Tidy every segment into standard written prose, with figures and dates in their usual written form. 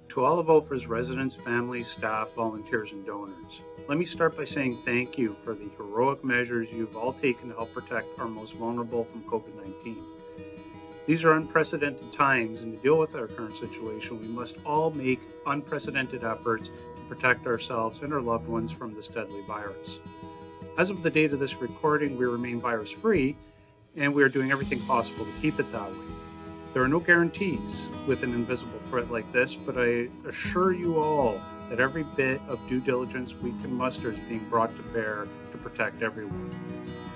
To all of OFRA's residents, families, staff, volunteers, and donors, let me start by saying thank you for the heroic measures you've all taken to help protect our most vulnerable from COVID-19. These are unprecedented times, and to deal with our current situation, we must all make unprecedented efforts to protect ourselves and our loved ones from this deadly virus. As of the date of this recording, we remain virus-free, and we are doing everything possible to keep it that way. There are no guarantees with an invisible threat like this, but I assure you all that every bit of due diligence we can muster is being brought to bear to protect everyone.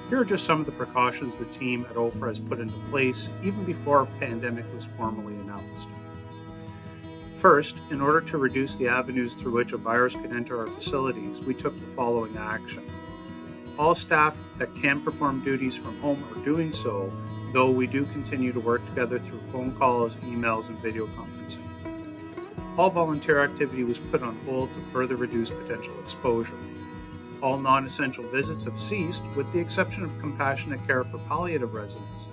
Here are just some of the precautions the team at OFRA has put into place even before a pandemic was formally announced. First, in order to reduce the avenues through which a virus could enter our facilities, we took the following action. All staff that can perform duties from home are doing so, though we do continue to work together through phone calls, emails, and video conferencing. All volunteer activity was put on hold to further reduce potential exposure. All non-essential visits have ceased, with the exception of compassionate care for palliative residents.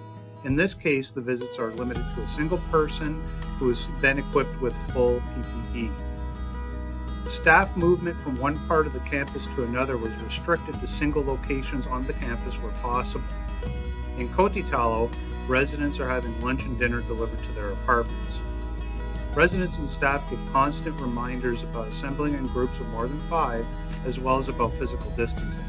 In this case, the visits are limited to a single person who is then equipped with full PPE. Staff movement from one part of the campus to another was restricted to single locations on the campus where possible. In Kotitalo, residents are having lunch and dinner delivered to their apartments. Residents and staff get constant reminders about assembling in groups of more than 5, as well as about physical distancing.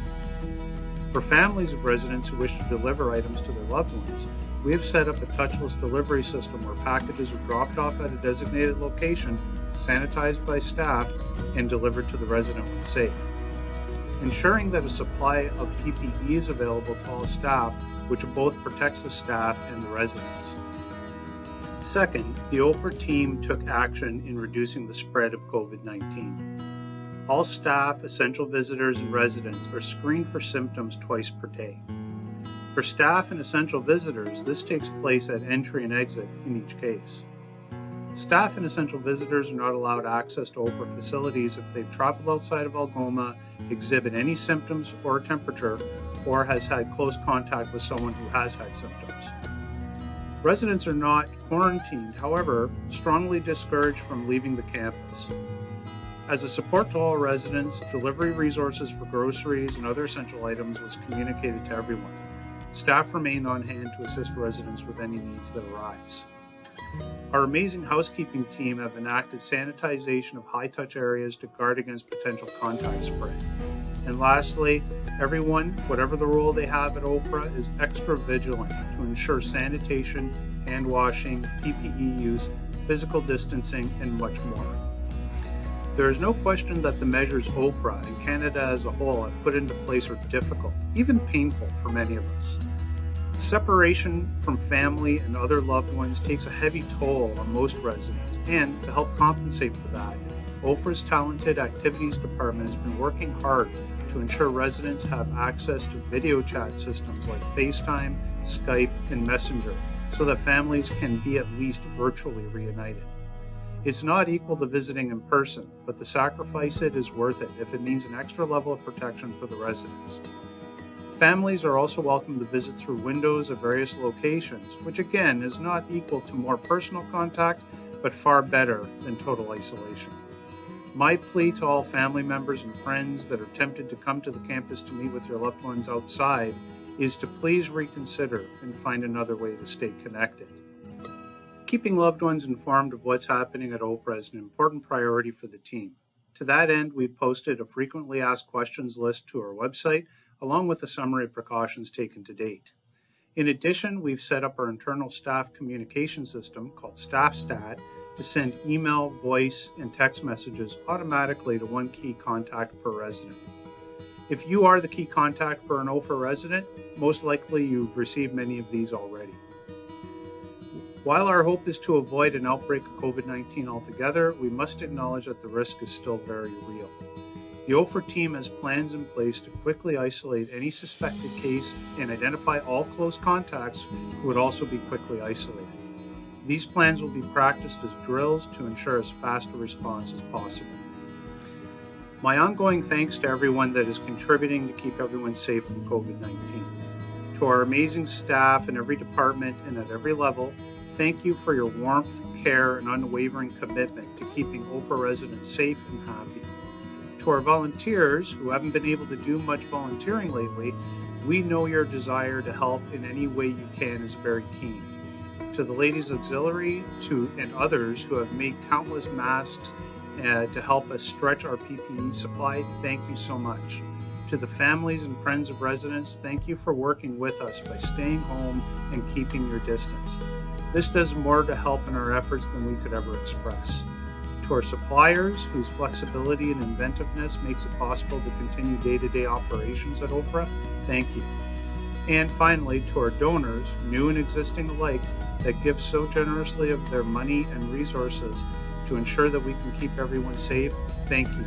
For families of residents who wish to deliver items to their loved ones, we have set up a touchless delivery system where packages are dropped off at a designated location, sanitized by staff, and delivered to the resident when safe. Ensuring that a supply of PPE is available to all staff, which both protects the staff and the residents. Second, the OFRA team took action in reducing the spread of COVID-19. All staff, essential visitors, and residents are screened for symptoms twice per day. For staff and essential visitors, this takes place at entry and exit in each case. Staff and essential visitors are not allowed access to OFRA facilities if they've traveled outside of Algoma, exhibit any symptoms or temperature, or has had close contact with someone who has had symptoms. Residents are not quarantined, however, strongly discouraged from leaving the campus. As a support to all residents, delivery resources for groceries and other essential items was communicated to everyone. Staff remained on hand to assist residents with any needs that arise. Our amazing housekeeping team have enacted sanitization of high-touch areas to guard against potential contact spread. And lastly, everyone, whatever the role they have at OFRA, is extra vigilant to ensure sanitation, hand washing, PPE use, physical distancing, and much more. There is no question that the measures OFRA and Canada as a whole have put into place are difficult, even painful for many of us. Separation from family and other loved ones takes a heavy toll on most residents, and to help compensate for that, OFRA's Talented Activities Department has been working hard to ensure residents have access to video chat systems like FaceTime, Skype, and Messenger, so that families can be at least virtually reunited. It's not equal to visiting in person, but the sacrifice it is worth it if it means an extra level of protection for the residents. Families are also welcome to visit through windows at various locations, which again is not equal to more personal contact, but far better than total isolation. My plea to all family members and friends that are tempted to come to the campus to meet with your loved ones outside is to please reconsider and find another way to stay connected. Keeping loved ones informed of what's happening at OFRA is an important priority for the team. To that end, we've posted a frequently asked questions list to our website, along with a summary of precautions taken to date. In addition, we've set up our internal staff communication system called StaffStat to send email, voice, and text messages automatically to one key contact per resident. If you are the key contact for an OFRA resident, most likely you've received many of these already. While our hope is to avoid an outbreak of COVID-19 altogether, we must acknowledge that the risk is still very real. The OFRA team has plans in place to quickly isolate any suspected case and identify all close contacts who would also be quickly isolated. These plans will be practiced as drills to ensure as fast a response as possible. My ongoing thanks to everyone that is contributing to keep everyone safe from COVID-19. To our amazing staff in every department and at every level, Thank you for your warmth, care, and unwavering commitment to keeping OFA residents safe and happy. To our volunteers who haven't been able to do much volunteering lately, we know your desire to help in any way you can is very keen. To the Ladies Auxiliary and others who have made countless masks to help us stretch our PPE supply, thank you so much. To the families and friends of residents, thank you for working with us by staying home and keeping your distance. This does more to help in our efforts than we could ever express. To our suppliers, whose flexibility and inventiveness makes it possible to continue day-to-day operations at OFRA, thank you. And finally, to our donors, new and existing alike, that give so generously of their money and resources to ensure that we can keep everyone safe, thank you.